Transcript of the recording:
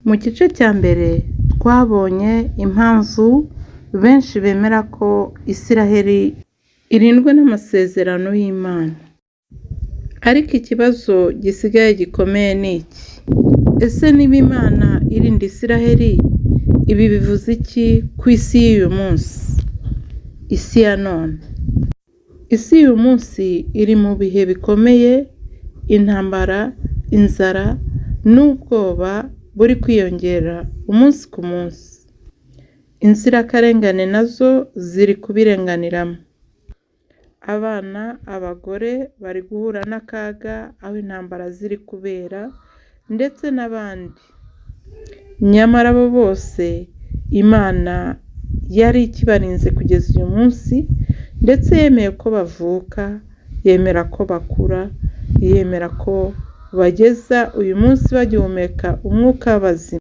Mu gice cya mbere twabonye impamvu benshi bemera ko Isiraheli irindwe n'amasezerano y'Imana. Ariko ikibazo gisigaye gikomeye ni iki? Ese niba Imana irinda Isiraheli, ibi bivuze iki ku isi y'uyu munsi? Isi ya none. Isi y'uyu munsi iri mu bihe bikomeye, intambara, inzara n'ubwoba buri kwiyongera umunsi ku munsi. Inzirakarengane nazo ziri kubirenganiramo. Abana, abagore bari guhura n'akaga aho intambara ziri kubera, ndetse n'abandi. Nyamara abo bose Imana yari ikibarinze kugeza uyu munsi, ndetse yemeye ko bavuka, yemera ko bakura, yemera ko bageza uyu munsi bagihumeka umwuka w'abazima.